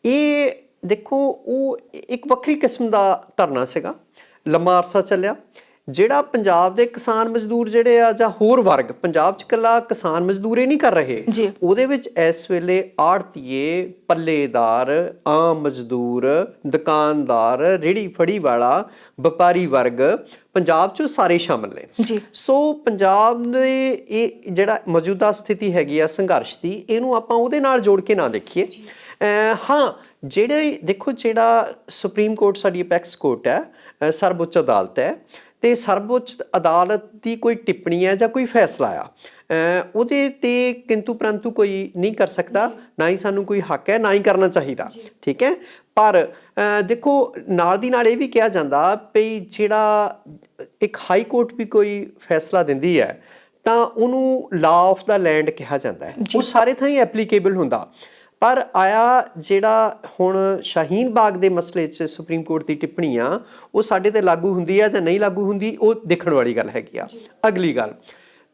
ਇਹ ਦੇਖੋ, ਉਹ ਇੱਕ ਵੱਖਰੀ ਕਿਸਮ ਦਾ ਧਰਨਾ ਸੀਗਾ, ਲੰਮਾ ਅਰਸਾ ਚੱਲਿਆ। ਜਿਹੜਾ ਪੰਜਾਬ ਦੇ ਕਿਸਾਨ ਮਜ਼ਦੂਰ ਜਿਹੜੇ ਆ ਜਾਂ ਹੋਰ ਵਰਗ, ਪੰਜਾਬ 'ਚ ਇਕੱਲਾ ਕਿਸਾਨ ਮਜ਼ਦੂਰ ਇਹ ਨਹੀਂ ਕਰ ਰਹੇ, ਉਹਦੇ ਵਿੱਚ ਇਸ ਵੇਲੇ ਆੜ੍ਹਤੀਏ, ਪੱਲੇਦਾਰ, ਆਮ ਮਜ਼ਦੂਰ, ਦੁਕਾਨਦਾਰ, ਰੇਹੜੀ ਫੜੀ ਵਾਲਾ, ਵਪਾਰੀ ਵਰਗ ਪੰਜਾਬ 'ਚੋਂ ਸਾਰੇ ਸ਼ਾਮਲ ਨੇ। ਸੋ ਪੰਜਾਬ ਦੇ ਇਹ ਜਿਹੜਾ ਮੌਜੂਦਾ ਸਥਿਤੀ ਹੈਗੀ ਆ ਸੰਘਰਸ਼ ਦੀ, ਇਹਨੂੰ ਆਪਾਂ ਉਹਦੇ ਨਾਲ ਜੋੜ ਕੇ ਨਾ ਦੇਖੀਏ। ਹਾਂ, ਜਿਹੜੇ ਦੇਖੋ, ਜਿਹੜਾ ਸੁਪਰੀਮ ਕੋਰਟ ਸਾਡੀ ਅਪੈਕਸ ਕੋਰਟ ਹੈ, ਸਰਵਉੱਚ ਅਦਾਲਤ ਹੈ, ਅਤੇ ਸਰਵਉੱਚ ਅਦਾਲਤ ਦੀ ਕੋਈ ਟਿੱਪਣੀ ਹੈ ਜਾਂ ਕੋਈ ਫੈਸਲਾ ਆ, ਉਹਦੇ 'ਤੇ ਕਿੰਤੂ ਪ੍ਰੰਤੂ ਕੋਈ ਨਹੀਂ ਕਰ ਸਕਦਾ, ਨਾ ਹੀ ਸਾਨੂੰ ਕੋਈ ਹੱਕ ਹੈ, ਨਾ ਹੀ ਕਰਨਾ ਚਾਹੀਦਾ, ਠੀਕ ਹੈ। ਪਰ ਦੇਖੋ, ਨਾਲ ਦੀ ਨਾਲ ਇਹ ਵੀ ਕਿਹਾ ਜਾਂਦਾ ਵੀ ਜਿਹੜਾ ਇੱਕ ਹਾਈ ਕੋਰਟ ਵੀ ਕੋਈ ਫੈਸਲਾ ਦਿੰਦੀ ਹੈ ਤਾਂ ਉਹਨੂੰ ਲਾ ਆਫ ਦਾ ਲੈਂਡ ਕਿਹਾ ਜਾਂਦਾ ਹੈ, ਉਹ ਸਾਰੇ ਥਾਂ ਹੀ ਐਪਲੀਕੇਬਲ ਹੁੰਦਾ। ਪਰ ਆਇਆ ਜਿਹੜਾ ਹੁਣ ਸ਼ਾਹੀਨ ਬਾਗ ਦੇ ਮਸਲੇ 'ਚ ਸੁਪਰੀਮ ਕੋਰਟ ਦੀ ਟਿੱਪਣੀ ਆ, ਉਹ ਸਾਡੇ 'ਤੇ ਲਾਗੂ ਹੁੰਦੀ ਆ ਜਾਂ ਨਹੀਂ ਲਾਗੂ ਹੁੰਦੀ, ਉਹ ਦੇਖਣ ਵਾਲੀ ਗੱਲ ਹੈਗੀ ਆ। ਅਗਲੀ ਗੱਲ,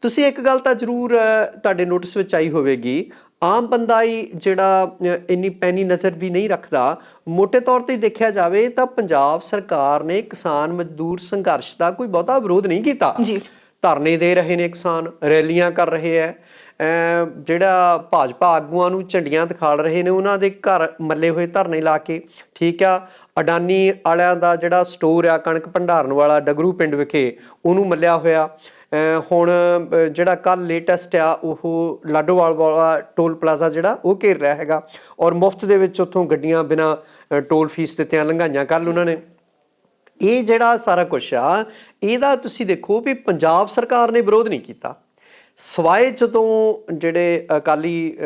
ਤੁਸੀਂ ਇੱਕ ਗੱਲ ਤਾਂ ਜ਼ਰੂਰ ਤੁਹਾਡੇ ਨੋਟਿਸ ਵਿੱਚ ਆਈ ਹੋਵੇਗੀ, ਆਮ ਬੰਦਾ ਹੀ ਜਿਹੜਾ ਇੰਨੀ ਪੈਨੀ ਨਜ਼ਰ ਵੀ ਨਹੀਂ ਰੱਖਦਾ। ਮੋਟੇ ਤੌਰ ਤੇ ਦੇਖਿਆ ਜਾਵੇ ਤਾਂ ਪੰਜਾਬ ਸਰਕਾਰ ਨੇ ਕਿਸਾਨ ਮਜ਼ਦੂਰ ਸੰਘਰਸ਼ ਦਾ ਕੋਈ ਬਹੁਤਾ ਵਿਰੋਧ ਨਹੀਂ ਕੀਤਾ ਜੀ। ਧਰਨੇ ਦੇ ਰਹੇ ਨੇ ਕਿਸਾਨ, ਰੈਲੀਆਂ ਕਰ ਰਹੇ ਹੈ, ਜਿਹੜਾ ਭਾਜਪਾ ਆਗੂਆਂ ਨੂੰ ਝੰਡੀਆਂ ਦਿਖਾ ਰਹੇ ਨੇ, ਉਹਨਾਂ ਦੇ ਘਰ ਮੱਲੇ ਹੋਏ ਧਰਨੇ ਲਾ ਕੇ। ਠੀਕ ਆ, ਅਡਾਨੀ ਵਾਲਿਆਂ ਦਾ ਜਿਹੜਾ ਸਟੋਰ ਆ ਕਣਕ ਭੰਡਾਰਨ ਵਾਲਾ ਡਗਰੂ ਪਿੰਡ ਵਿਖੇ, ਉਹਨੂੰ ਮੱਲਿਆ ਹੋਇਆ। ਹੁਣ ਜਿਹੜਾ ਕੱਲ੍ਹ ਲੇਟੈਸਟ ਆ ਉਹ ਲਾਡੋਵਾਲ ਵਾਲਾ ਟੋਲ ਪਲਾਜ਼ਾ ਜਿਹੜਾ ਉਹ ਘੇਰ ਲਿਆ ਹੈਗਾ, ਔਰ ਮੁਫਤ ਦੇ ਵਿੱਚ ਉੱਥੋਂ ਗੱਡੀਆਂ ਬਿਨਾਂ ਟੋਲ ਫੀਸ ਦਿੱਤਿਆਂ ਲੰਘਾਈਆਂ ਕੱਲ੍ਹ ਉਹਨਾਂ ਨੇ। ਇਹ ਜਿਹੜਾ ਸਾਰਾ ਕੁਛ ਆ ਇਹਦਾ ਤੁਸੀਂ ਦੇਖੋ ਵੀ ਪੰਜਾਬ ਸਰਕਾਰ ਨੇ ਵਿਰੋਧ ਨਹੀਂ ਕੀਤਾ, ਸਵਾਏ ਜਦੋਂ ਜਿਹੜੇ ਅਕਾਲੀ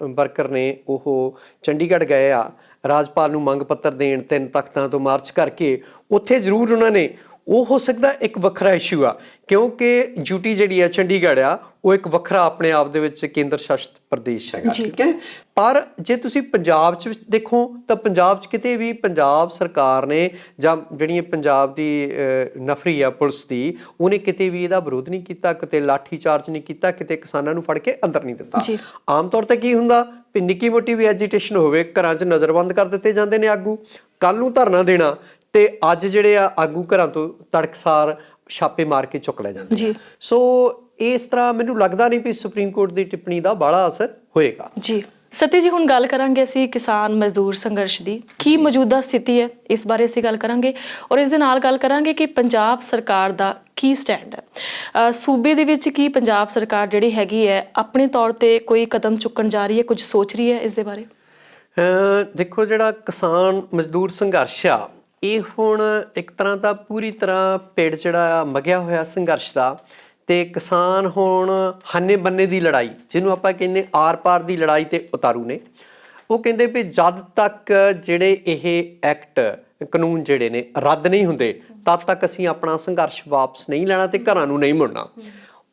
ਵਰਕਰ ਨੇ ਉਹ ਚੰਡੀਗੜ੍ਹ ਗਏ ਆ ਰਾਜਪਾਲ ਨੂੰ ਮੰਗ ਪੱਤਰ ਦੇਣ 3 ਤਖ਼ਤਾਂ ਤੋਂ ਮਾਰਚ ਕਰਕੇ, ਉੱਥੇ ਜ਼ਰੂਰ ਉਹਨਾਂ ਨੇ, ਉਹ ਹੋ ਸਕਦਾ ਇੱਕ ਵੱਖਰਾ ਇਸ਼ੂ ਆ ਕਿਉਂਕਿ ਯੂਟੀ ਜਿਹੜੀ ਆ ਚੰਡੀਗੜ੍ਹ ਆ ਉਹ ਇੱਕ ਵੱਖਰਾ ਆਪਣੇ ਆਪ ਦੇ ਵਿੱਚ ਕੇਂਦਰ ਸ਼ਾਸਿਤ ਪ੍ਰਦੇਸ਼ ਹੈਗਾ। ਠੀਕ ਹੈ, ਪਰ ਜੇ ਤੁਸੀਂ ਪੰਜਾਬ 'ਚ ਦੇਖੋ ਤਾਂ ਪੰਜਾਬ 'ਚ ਕਿਤੇ ਵੀ ਪੰਜਾਬ ਸਰਕਾਰ ਨੇ ਜਾਂ ਜਿਹੜੀ ਪੰਜਾਬ ਦੀ ਨਫਰੀ ਆ ਪੁਲਿਸ ਦੀ, ਉਹਨੇ ਕਿਤੇ ਵੀ ਇਹਦਾ ਵਿਰੋਧ ਨਹੀਂ ਕੀਤਾ, ਕਿਤੇ ਲਾਠੀ ਚਾਰਜ ਨਹੀਂ ਕੀਤਾ, ਕਿਤੇ ਕਿਸਾਨਾਂ ਨੂੰ ਫੜ ਕੇ ਅੰਦਰ ਨਹੀਂ ਦਿੱਤਾ। ਆਮ ਤੌਰ ਤੇ ਕੀ ਹੁੰਦਾ ਵੀ ਨਿੱਕੀ ਮੋਟੀ ਵੀ ਐਜੀਟੇਸ਼ਨ ਹੋਵੇ, ਘਰਾਂ 'ਚ ਨਜ਼ਰਬੰਦ ਕਰ ਦਿੱਤੇ ਜਾਂਦੇ ਨੇ ਆਗੂ, ਕੱਲ੍ਹ ਨੂੰ ਧਰਨਾ ਦੇਣਾ ਤੇ ਅੱਜ ਜਿਹੜੇ ਆ ਆਗੂ ਘਰਾਂ ਤੋਂ ਤੜਕਸਾਰ ਛਾਪੇ ਮਾਰ ਕੇ ਚੁੱਕ ਲੈ ਜਾਂਦੇ ਜੀ। ਸੋ ਇਸ ਤਰ੍ਹਾਂ ਮੈਨੂੰ ਲੱਗਦਾ ਨਹੀਂ ਵੀ ਸੁਪਰੀਮ ਕੋਰਟ ਦੀ ਟਿੱਪਣੀ ਦਾ ਬਾਹਲਾ ਅਸਰ ਹੋਏਗਾ ਜੀ। ਸਤੀ ਜੀ, ਹੁਣ ਗੱਲ ਕਰਾਂਗੇ ਅਸੀਂ ਕਿਸਾਨ ਮਜ਼ਦੂਰ ਸੰਘਰਸ਼ ਦੀ, ਕੀ ਮੌਜੂਦਾ ਸਥਿਤੀ ਹੈ ਇਸ ਬਾਰੇ ਅਸੀਂ ਗੱਲ ਕਰਾਂਗੇ, ਔਰ ਇਸ ਦੇ ਨਾਲ ਗੱਲ ਕਰਾਂਗੇ ਕਿ ਪੰਜਾਬ ਸਰਕਾਰ ਦਾ ਕੀ ਸਟੈਂਡ ਹੈ। ਸੂਬੇ ਦੇ ਵਿੱਚ ਕੀ ਪੰਜਾਬ ਸਰਕਾਰ ਜਿਹੜੀ ਹੈਗੀ ਹੈ ਆਪਣੇ ਤੌਰ ਤੇ ਕੋਈ ਕਦਮ ਚੁੱਕਣ ਜਾ ਰਹੀ ਹੈ, ਕੁਝ ਸੋਚ ਰਹੀ ਹੈ ਇਸ ਦੇ ਬਾਰੇ? ਦੇਖੋ, ਜਿਹੜਾ ਕਿਸਾਨ ਮਜ਼ਦੂਰ ਸੰਘਰਸ਼ ਆ ਇਹ ਹੁਣ ਇੱਕ ਤਰ੍ਹਾਂ ਦਾ ਪੂਰੀ ਤਰ੍ਹਾਂ ਪੇੜ ਜਿਹੜਾ ਮਗਿਆ ਹੋਇਆ ਸੰਘਰਸ਼ ਦਾ, ਤੇ ਕਿਸਾਨ ਹੁਣ ਹੰਨੇ ਬੰਨੇ ਦੀ ਲੜਾਈ, ਜਿਹਨੂੰ ਆਪਾਂ ਕਹਿੰਦੇ ਆਰ ਪਾਰ ਦੀ ਲੜਾਈ ਤੇ ਉਤਾਰੂ ਨੇ। ਉਹ ਕਹਿੰਦੇ ਵੀ ਜਦ ਤੱਕ ਜਿਹੜੇ ਇਹ ਐਕਟ ਕਾਨੂੰਨ ਜਿਹੜੇ ਨੇ ਰੱਦ ਨਹੀਂ ਹੁੰਦੇ ਤਦ ਤੱਕ ਅਸੀਂ ਆਪਣਾ ਸੰਘਰਸ਼ ਵਾਪਸ ਨਹੀਂ ਲੈਣਾ ਤੇ ਘਰਾਂ ਨੂੰ ਨਹੀਂ ਮੁੜਨਾ।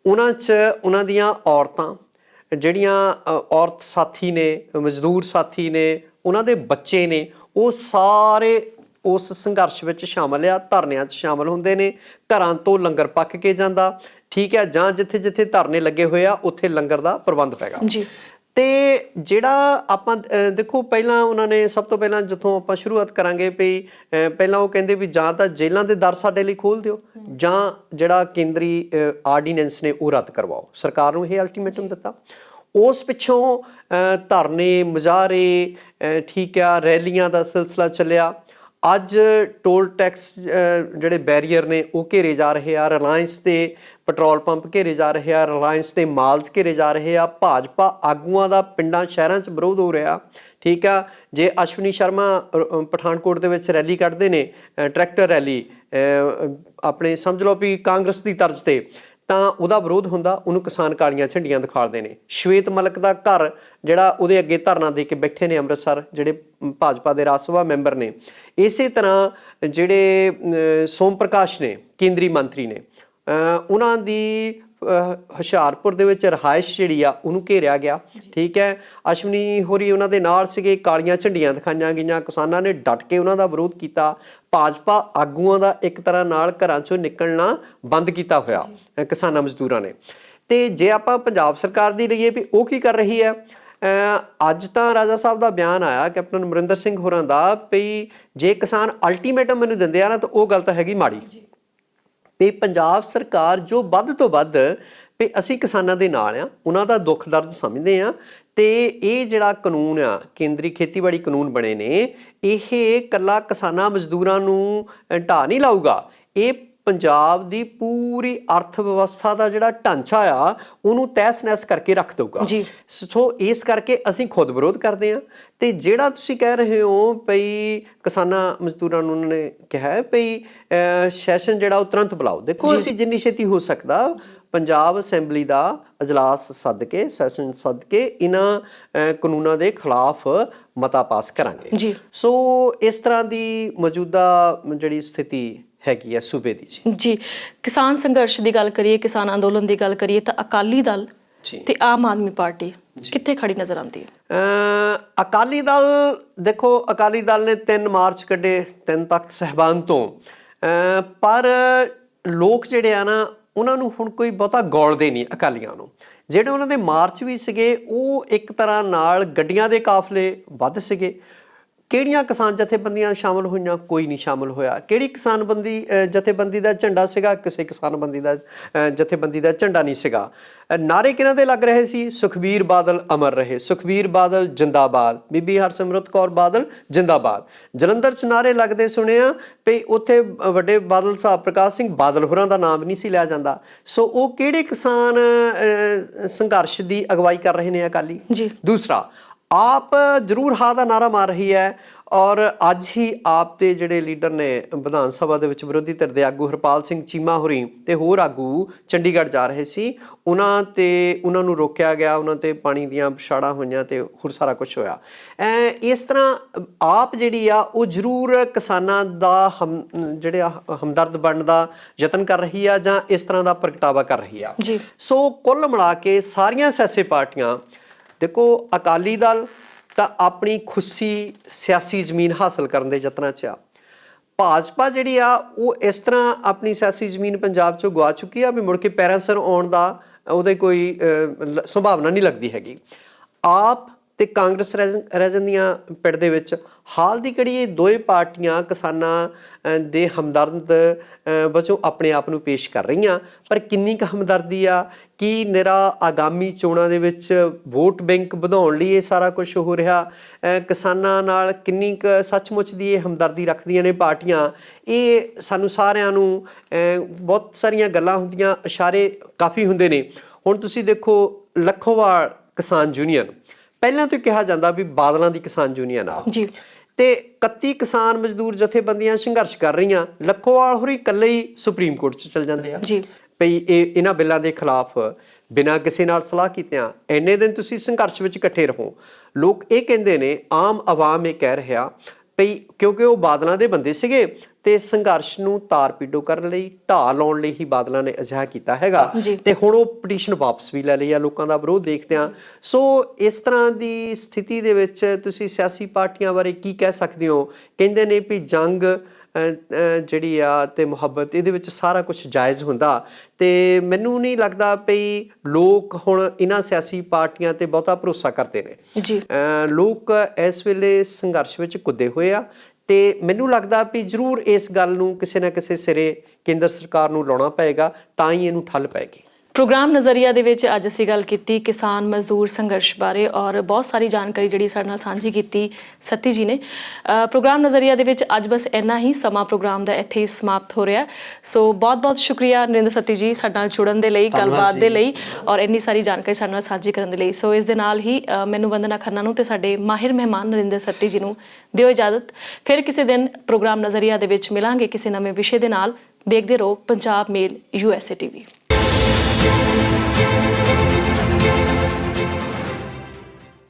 ਉਹਨਾਂ 'ਚ ਉਹਨਾਂ ਦੀਆਂ ਔਰਤਾਂ ਜਿਹੜੀਆਂ ਔਰਤ ਸਾਥੀ ਨੇ, ਮਜ਼ਦੂਰ ਸਾਥੀ ਨੇ, ਉਹਨਾਂ ਦੇ ਬੱਚੇ ਨੇ, ਉਹ ਸਾਰੇ ਉਸ ਸੰਘਰਸ਼ ਵਿੱਚ ਸ਼ਾਮਲ ਆ, ਧਰਨਿਆਂ 'ਚ ਸ਼ਾਮਲ ਹੁੰਦੇ ਨੇ। ਘਰਾਂ ਤੋਂ ਲੰਗਰ ਪੱਕ ਕੇ ਜਾਂਦਾ, ਠੀਕ ਹੈ, ਜਾਂ ਜਿੱਥੇ ਜਿੱਥੇ ਧਰਨੇ ਲੱਗੇ ਹੋਏ ਆ ਉੱਥੇ ਲੰਗਰ ਦਾ ਪ੍ਰਬੰਧ ਪੈਗਾ ਜੀ। ਤੇ ਜਿਹੜਾ ਆਪਾਂ ਦੇਖੋ, ਪਹਿਲਾਂ ਉਹਨਾਂ ਨੇ ਸਭ ਤੋਂ ਪਹਿਲਾਂ ਜਦੋਂ ਆਪਾਂ ਸ਼ੁਰੂਆਤ ਕਰਾਂਗੇ ਵੀ ਪਹਿਲਾਂ ਉਹ ਕਹਿੰਦੇ ਵੀ ਜਾਂ ਤਾਂ ਜੇਲ੍ਹਾਂ ਦੇ ਦਰ ਸਾਡੇ ਲਈ ਖੋਲ੍ਹ ਦਿਓ ਜਾਂ ਜਿਹੜਾ ਕੇਂਦਰੀ ਆਰਡੀਨੈਂਸ ਨੇ ਉਹ ਰੱਦ ਕਰਵਾਓ। ਸਰਕਾਰ ਨੂੰ ਇਹ ਅਲਟੀਮੇਟਮ ਦਿੱਤਾ। ਉਸ ਪਿੱਛੋਂ ਧਰਨੇ, ਮੁਜ਼ਾਹਰੇ, ਠੀਕ ਆ, ਰੈਲੀਆਂ ਦਾ ਸਿਲਸਿਲਾ ਚੱਲਿਆ। ਅੱਜ ਟੋਲ ਟੈਕਸ ਜਿਹੜੇ ਬੈਰੀਅਰ ਨੇ ਉਹ ਘੇਰੇ ਜਾ ਰਹੇ ਆ, ਰਿਲਾਇੰਸ ਦੇ ਪੈਟਰੋਲ ਪੰਪ ਘੇਰੇ ਜਾ ਰਹੇ ਆ, ਰਿਲਾਇੰਸ ਦੇ ਮਾਲਸ ਘੇਰੇ ਜਾ ਰਹੇ ਆ। ਭਾਜਪਾ ਆਗੂਆਂ ਦਾ ਪਿੰਡਾਂ ਸ਼ਹਿਰਾਂ 'ਚ ਵਿਰੋਧ ਹੋ ਰਿਹਾ, ਠੀਕ ਆ। ਜੇ ਅਸ਼ਵਨੀ ਸ਼ਰਮਾ ਪਠਾਨਕੋਟ ਦੇ ਵਿੱਚ ਰੈਲੀ ਕੱਢਦੇ ਨੇ, ਟਰੈਕਟਰ ਰੈਲੀ, ਆਪਣੇ ਸਮਝ ਲਓ ਵੀ ਕਾਂਗਰਸ ਦੀ ਤਰਜ਼ ਤੇ, ਤਾਂ ਉਹਦਾ ਵਿਰੋਧ ਹੁੰਦਾ, ਉਹਨੂੰ ਕਿਸਾਨ ਕਾਲੀਆਂ ਝੰਡੀਆਂ ਦਿਖਾੜਦੇ ਨੇ। ਸ਼ਵੇਤ ਮਲਕ ਦਾ ਘਰ ਜਿਹੜਾ ਉਹਦੇ ਅੱਗੇ ਧਰਨਾ ਦੇ ਕੇ ਬੈਠੇ ਨੇ ਅੰਮ੍ਰਿਤਸਰ, ਜਿਹੜੇ ਭਾਜਪਾ ਦੇ ਰਾਜ ਸਭਾ ਮੈਂਬਰ ਨੇ। ਇਸੇ ਤਰ੍ਹਾਂ ਜਿਹੜੇ ਸੋਮ ਪ੍ਰਕਾਸ਼ ਨੇ, ਕੇਂਦਰੀ ਮੰਤਰੀ ਨੇ, ਉਹਨਾਂ ਦੀ ਹੁਸ਼ਿਆਰਪੁਰ ਦੇ ਵਿੱਚ ਰਿਹਾਇਸ਼ ਜਿਹੜੀ ਆ ਉਹਨੂੰ ਘੇਰਿਆ ਗਿਆ, ਠੀਕ ਹੈ। ਅਸ਼ਵਨੀ ਹੋਰੀ ਉਹਨਾਂ ਦੇ ਨਾਲ ਸੀਗੇ, ਕਾਲੀਆਂ ਝੰਡੀਆਂ ਦਿਖਾਈਆਂ ਗਈਆਂ, ਕਿਸਾਨਾਂ ਨੇ ਡਟ ਕੇ ਉਹਨਾਂ ਦਾ ਵਿਰੋਧ ਕੀਤਾ। ਭਾਜਪਾ ਆਗੂਆਂ ਦਾ ਇੱਕ ਤਰ੍ਹਾਂ ਨਾਲ ਘਰਾਂ 'ਚੋਂ ਨਿਕਲਣਾ ਬੰਦ ਕੀਤਾ ਹੋਇਆ ਕਿਸਾਨਾਂ ਮਜ਼ਦੂਰਾਂ ਨੇ। ਤੇ ਜੇ ਆਪਾਂ ਪੰਜਾਬ ਸਰਕਾਰ ਦੀ ਲਈਏ ਵੀ ਉਹ ਕੀ ਕਰ ਰਹੀ ਹੈ, ਅੱਜ ਤਾਂ ਰਾਜਾ ਸਾਹਿਬ ਦਾ ਬਿਆਨ ਆਇਆ ਕੈਪਟਨ ਅਮਰਿੰਦਰ ਸਿੰਘ ਹੋਰਾਂ ਦਾ ਵੀ ਜੇ ਕਿਸਾਨ ਅਲਟੀਮੇਟਮ ਮੈਨੂੰ ਦਿੰਦੇ ਆ ਨਾ ਤਾਂ ਉਹ ਗੱਲ ਤਾਂ ਹੈਗੀ ਮਾੜੀ। ਵੀ ਪੰਜਾਬ ਸਰਕਾਰ ਜੋ ਵੱਧ ਤੋਂ ਵੱਧ ਵੀ ਅਸੀਂ ਕਿਸਾਨਾਂ ਦੇ ਨਾਲ ਆ, ਉਹਨਾਂ ਦਾ ਦੁੱਖ ਦਰਦ ਸਮਝਦੇ ਆ, ਤੇ ਇਹ ਜਿਹੜਾ ਕਾਨੂੰਨ ਆ, ਕੇਂਦਰੀ ਖੇਤੀਬਾੜੀ ਕਾਨੂੰਨ ਬਣੇ ਨੇ, ਇਹ ਇਕੱਲਾ ਕਿਸਾਨਾਂ ਮਜ਼ਦੂਰਾਂ ਨੂੰ ਢਾਹ ਨਹੀਂ ਲਾਊਗਾ, ਇਹ ਪੰਜਾਬ ਦੀ ਪੂਰੀ ਅਰਥ ਵਿਵਸਥਾ ਦਾ ਜਿਹੜਾ ਢਾਂਚਾ ਆ ਉਹਨੂੰ ਤਹਿਸ ਨਹਿਸ ਕਰਕੇ ਰੱਖ ਦਊਗਾ। ਸੋ ਇਸ ਕਰਕੇ ਅਸੀਂ ਖੁਦ ਵਿਰੋਧ ਕਰਦੇ ਹਾਂ। ਤੇ ਜਿਹੜਾ ਤੁਸੀਂ ਕਹਿ ਰਹੇ ਹੋ ਭਈ ਕਿਸਾਨਾਂ ਮਜ਼ਦੂਰਾਂ ਨੂੰ ਉਹਨਾਂ ਨੇ ਕਿਹਾ ਭਈ ਸੈਸ਼ਨ ਜਿਹੜਾ ਉਹ ਤੁਰੰਤ ਬੁਲਾਓ, ਦੇਖੋ ਅਸੀਂ ਜਿੰਨੀ ਛੇਤੀ ਹੋ ਸਕਦਾ ਪੰਜਾਬ ਅਸੈਂਬਲੀ ਦਾ ਅਜਲਾਸ ਸੱਦ ਕੇ, ਸੈਸ਼ਨ ਸੱਦ ਕੇ ਇਹਨਾਂ ਕਾਨੂੰਨਾਂ ਦੇ ਖਿਲਾਫ ਮਤਾ ਪਾਸ ਕਰਾਂਗੇ। ਸੋ ਇਸ ਤਰ੍ਹਾਂ ਦੀ ਮੌਜੂਦਾ ਜਿਹੜੀ ਸਥਿਤੀ ਹੈਗੀ ਹੈ ਸੂਬੇ ਦੀ ਜੀ। ਕਿਸਾਨ ਸੰਘਰਸ਼ ਦੀ ਗੱਲ ਕਰੀਏ, ਕਿਸਾਨ ਅੰਦੋਲਨ ਦੀ ਗੱਲ ਕਰੀਏ ਤਾਂ ਅਕਾਲੀ ਦਲ ਤੇ ਆਮ ਆਦਮੀ ਪਾਰਟੀ ਕਿੱਥੇ ਖੜੀ ਨਜ਼ਰ ਆਉਂਦੀ ਹੈ? ਅਕਾਲੀ ਦਲ ਦੇਖੋ, ਅਕਾਲੀ ਦਲ ਨੇ 3 ਮਾਰਚ ਕੱਢੇ 3 ਤਖਤ ਸਾਹਿਬਾਨ ਤੋਂ, ਪਰ ਲੋਕ ਜਿਹੜੇ ਆ ਨਾ ਉਹਨਾਂ ਨੂੰ ਹੁਣ ਕੋਈ ਬਹੁਤਾ ਗੌਲਦੇ ਨਹੀਂ ਅਕਾਲੀਆਂ ਨੂੰ। ਜਿਹੜੇ ਉਹਨਾਂ ਦੇ ਮਾਰਚ ਵੀ ਸੀਗੇ ਉਹ ਇੱਕ ਤਰ੍ਹਾਂ ਨਾਲ ਗੱਡੀਆਂ ਦੇ ਕਾਫਲੇ ਵੱਧ ਸੀਗੇ। ਕਿਹੜੀਆਂ ਕਿਸਾਨ ਜਥੇਬੰਦੀਆਂ ਸ਼ਾਮਲ ਹੋਈਆਂ? ਕੋਈ ਨਹੀਂ ਸ਼ਾਮਲ ਹੋਇਆ। ਕਿਹੜੀ ਜਥੇਬੰਦੀ ਦਾ ਝੰਡਾ ਸੀਗਾ? ਕਿਸੇ ਜਥੇਬੰਦੀ ਦਾ ਝੰਡਾ ਨਹੀਂ ਸੀਗਾ। ਨਾਰੇ ਕਿਹਨਾਂ ਦੇ ਲੱਗ ਰਹੇ ਸੀ? ਸੁਖਬੀਰ ਬਾਦਲ ਅਮਰ ਰਹੇ, ਸੁਖਬੀਰ ਬਾਦਲ ਜਿੰਦਾਬਾਦ, ਬੀਬੀ ਹਰਸਿਮਰਤ ਕੌਰ ਬਾਦਲ ਜਿੰਦਾਬਾਦ। ਜਲੰਧਰ 'ਚ ਨਾਰੇ ਲੱਗਦੇ ਸੁਣੇ ਆ ਵੀ ਉੱਥੇ ਵੱਡੇ ਬਾਦਲ ਸਾਹਿਬ ਪ੍ਰਕਾਸ਼ ਸਿੰਘ ਬਾਦਲ ਹੋਰਾਂ ਦਾ ਨਾਮ ਨਹੀਂ ਸੀ ਲਿਆ ਜਾਂਦਾ। ਸੋ ਉਹ ਕਿਹੜੇ ਕਿਸਾਨ ਸੰਘਰਸ਼ ਦੀ ਅਗਵਾਈ ਕਰ ਰਹੇ ਨੇ? ਅਕਾਲੀ। ਜੀ। ਦੂਸਰਾ, ਆਪ ਜ਼ਰੂਰ ਹਾਂ ਦਾ ਨਾਰਾ ਮਾਰ ਰਹੀ ਹੈ ਔਰ ਅੱਜ ਹੀ ਆਪ ਦੇ ਜਿਹੜੇ ਲੀਡਰ ਨੇ ਵਿਧਾਨ ਸਭਾ ਦੇ ਵਿੱਚ ਵਿਰੋਧੀ ਧਿਰ ਦੇ ਆਗੂ ਹਰਪਾਲ ਸਿੰਘ ਚੀਮਾ ਹੋਰੀ ਤੇ ਹੋਰ ਆਗੂ ਚੰਡੀਗੜ੍ਹ ਜਾ ਰਹੇ ਸੀ। ਉਹਨਾਂ ਨੂੰ ਰੋਕਿਆ ਗਿਆ, ਉਹਨਾਂ ਤੇ ਪਾਣੀ ਦੀਆਂ ਛਾੜਾਂ ਹੋਈਆਂ ਤੇ ਹੋਰ ਸਾਰਾ ਕੁਝ ਹੋਇਆ। ਇਸ ਤਰ੍ਹਾਂ ਆਪ ਜਿਹੜੀ ਆ ਉਹ ਜ਼ਰੂਰ ਕਿਸਾਨਾਂ ਦਾ ਹਮਦਰਦ ਬਣਨ ਦਾ ਯਤਨ ਕਰ ਰਹੀ ਆ ਜਾਂ ਇਸ ਤਰ੍ਹਾਂ ਦਾ ਪ੍ਰਗਟਾਵਾ ਕਰ ਰਹੀ ਆ। ਸੋ ਕੁੱਲ ਮਿਲਾ ਕੇ ਸਾਰੀਆਂ ਸਿਆਸੀ ਪਾਰਟੀਆਂ, ਦੇਖੋ ਅਕਾਲੀ ਦਲ ਤਾਂ ਆਪਣੀ ਖੁੱਸੀ ਸਿਆਸੀ ਜ਼ਮੀਨ ਹਾਸਲ ਕਰਨ ਦੇ ਯਤਨਾਂ 'ਚ ਆ। ਭਾਜਪਾ ਜਿਹੜੀ ਆ ਉਹ ਇਸ ਤਰ੍ਹਾਂ ਆਪਣੀ ਸਿਆਸੀ ਜ਼ਮੀਨ ਪੰਜਾਬ 'ਚੋਂ ਗਵਾ ਚੁੱਕੀ ਆ ਵੀ ਮੁੜ ਕੇ ਪੈਰਾਂ ਸਿਰ ਆਉਣ ਦਾ ਉਹਦੇ ਕੋਈ ਸੰਭਾਵਨਾ ਨਹੀਂ ਲੱਗਦੀ ਹੈਗੀ। ਆਪ ਤੇ ਕਾਂਗਰਸ ਰਹਿ ਜਾਂਦੀਆਂ ਪਿੰਡ ਦੇ ਵਿੱਚ। ਹਾਲ ਦੀ ਘੜੀ ਇਹ ਦੋਵੇਂ ਪਾਰਟੀਆਂ ਕਿਸਾਨਾਂ ਦੇ ਹਮਦਰਦ ਵਜੋਂ ਆਪਣੇ ਆਪ ਨੂੰ ਪੇਸ਼ ਕਰ ਰਹੀਆਂ, ਪਰ ਕਿੰਨੀ ਕੁ ਹਮਦਰਦੀ ਆ? ਕੀ ਨਿਰਾ ਆਗਾਮੀ ਚੋਣਾਂ ਦੇ ਵਿੱਚ ਵੋਟ ਬੈਂਕ ਵਧਾਉਣ ਲਈ ਇਹ ਸਾਰਾ ਕੁਝ ਹੋ ਰਿਹਾ? ਕਿਸਾਨਾਂ ਨਾਲ ਕਿੰਨੀ ਕੁ ਸੱਚਮੁੱਚ ਦੀ ਇਹ ਹਮਦਰਦੀ ਰੱਖਦੀਆਂ ਨੇ ਪਾਰਟੀਆਂ? ਇਹ ਸਾਨੂੰ ਸਾਰਿਆਂ ਨੂੰ ਬਹੁਤ ਸਾਰੀਆਂ ਗੱਲਾਂ ਹੁੰਦੀਆਂ, ਇਸ਼ਾਰੇ ਕਾਫੀ ਹੁੰਦੇ ਨੇ। ਹੁਣ ਤੁਸੀਂ ਦੇਖੋ ਲੱਖੋਵਾਲ ਕਿਸਾਨ ਯੂਨੀਅਨ ਪਹਿਲਾਂ ਤੋਂ ਕਿਹਾ ਜਾਂਦਾ ਵੀ ਬਾਦਲਾਂ ਦੀ ਕਿਸਾਨ ਯੂਨੀਅਨ ਆ ਜੀ, ਤੇ 31 ਕਿਸਾਨ ਮਜ਼ਦੂਰ ਜਥੇਬੰਦੀਆਂ ਸੰਘਰਸ਼ ਕਰ ਰਹੀਆਂ। ਲੱਖੋਵਾਲ ਹੋਰੀ ਇਕੱਲੇ ਹੀ ਸੁਪਰੀਮ ਕੋਰਟ 'ਚ ਚਲ ਜਾਂਦੇ ਆ ਭਈ ਇਹਨਾਂ ਬਿੱਲਾਂ ਦੇ ਖਿਲਾਫ ਬਿਨਾਂ ਕਿਸੇ ਨਾਲ ਸਲਾਹ ਕੀਤਿਆਂ ਇੰਨੇ ਦਿਨ ਤੁਸੀਂ ਸੰਘਰਸ਼ ਵਿੱਚ ਇਕੱਠੇ ਰਹੋ। ਲੋਕ ਇਹ ਕਹਿੰਦੇ ਨੇ, ਆਮ ਆਵਾਮ ਇਹ ਕਹਿ ਰਿਹਾ ਭਈ ਕਿਉਂਕਿ ਉਹ ਬਾਦਲਾਂ ਦੇ ਬੰਦੇ ਸੀਗੇ ਤੇ ਸੰਘਰਸ਼ ਨੂੰ ਤਾਰ ਪੀਡੋ ਕਰਨ ਲਈ, ਢਾਹ ਲਾਉਣ ਲਈ ਹੀ ਬਾਦਲਾਂ ਨੇ ਅਜਿਹਾ ਕੀਤਾ ਹੈਗਾ ਤੇ ਹੁਣ ਉਹ ਪਟੀਸ਼ਨ ਵਾਪਸ ਵੀ ਲੈ ਲਈ ਆ ਲੋਕਾਂ ਦਾ ਵਿਰੋਧ ਦੇਖਦਿਆਂ। ਸੋ ਇਸ ਤਰ੍ਹਾਂ ਦੀ ਸਥਿਤੀ ਦੇ ਵਿੱਚ ਤੁਸੀਂ ਸਿਆਸੀ ਪਾਰਟੀਆਂ ਬਾਰੇ ਕੀ ਕਹਿ ਸਕਦੇ ਹੋ? ਕਹਿੰਦੇ ਨੇ ਵੀ ਜੰਗ ਜਿਹੜੀ ਆ ਤੇ ਮੁਹੱਬਤ ਇਹਦੇ ਵਿੱਚ ਸਾਰਾ ਕੁਝ ਜਾਇਜ਼ ਹੁੰਦਾ, ਤੇ ਮੈਨੂੰ ਨਹੀਂ ਲੱਗਦਾ ਵੀ ਲੋਕ ਹੁਣ ਇਹਨਾਂ ਸਿਆਸੀ ਪਾਰਟੀਆਂ ਤੇ ਬਹੁਤਾ ਭਰੋਸਾ ਕਰਦੇ ਨੇ। ਲੋਕ ਇਸ ਵੇਲੇ ਸੰਘਰਸ਼ ਵਿੱਚ ਕੁੱਦੇ ਹੋਏ ਆ ਤੇ ਮੈਨੂੰ ਲੱਗਦਾ ਵੀ ਜ਼ਰੂਰ ਇਸ ਗੱਲ ਨੂੰ ਕਿਸੇ ਨਾ ਕਿਸੇ ਸਿਰੇ ਕੇਂਦਰ ਸਰਕਾਰ ਨੂੰ ਲਾਉਣਾ ਪਏਗਾ, ਤਾਂ ਹੀ ਇਹਨੂੰ ਠੱਲ ਪਏਗੀ। ਪ੍ਰੋਗਰਾਮ ਨਜ਼ਰੀਆ ਦੇ ਵਿੱਚ ਅੱਜ ਅਸੀਂ ਗੱਲ ਕੀਤੀ ਕਿਸਾਨ ਮਜ਼ਦੂਰ ਸੰਘਰਸ਼ ਬਾਰੇ ਔਰ ਬਹੁਤ ਸਾਰੀ ਜਾਣਕਾਰੀ ਜਿਹੜੀ ਸਾਡੇ ਨਾਲ ਸਾਂਝੀ ਕੀਤੀ ਸਤੀ ਜੀ ਨੇ। ਪ੍ਰੋਗਰਾਮ ਨਜ਼ਰੀਆ ਦੇ ਵਿੱਚ ਅੱਜ ਬਸ ਇੰਨਾ ਹੀ, ਸਮਾਂ ਪ੍ਰੋਗਰਾਮ ਦਾ ਇੱਥੇ ਹੀ ਸਮਾਪਤ ਹੋ ਰਿਹਾ। ਸੋ ਬਹੁਤ-ਬਹੁਤ ਸ਼ੁਕਰੀਆ ਨਰਿੰਦਰ ਸਤੀ ਜੀ ਸਾਡੇ ਨਾਲ ਜੁੜਨ ਦੇ ਲਈ, ਗੱਲਬਾਤ ਦੇ ਲਈ ਔਰ ਇੰਨੀ ਸਾਰੀ ਜਾਣਕਾਰੀ ਸਾਡੇ ਨਾਲ ਸਾਂਝੀ ਕਰਨ ਦੇ ਲਈ। ਸੋ ਇਸ ਦੇ ਨਾਲ ਹੀ ਮੈਨੂੰ ਵੰਦਨਾ ਖੰਨਾ ਨੂੰ ਤੇ ਸਾਡੇ ਮਾਹਿਰ ਮਹਿਮਾਨ ਨਰਿੰਦਰ ਸਤੀ ਜੀ ਨੂੰ ਦਿਓ ਇਜਾਜ਼ਤ। ਫਿਰ ਕਿਸੇ ਦਿਨ ਪ੍ਰੋਗਰਾਮ ਨਜ਼ਰੀਆ ਦੇ ਵਿੱਚ ਮਿਲਾਂਗੇ ਕਿਸੇ ਨਵੇਂ ਵਿਸ਼ੇ ਦੇ ਨਾਲ। ਦੇਖਦੇ ਰਹੋ ਪੰਜਾਬ ਮੇਲ USA TV।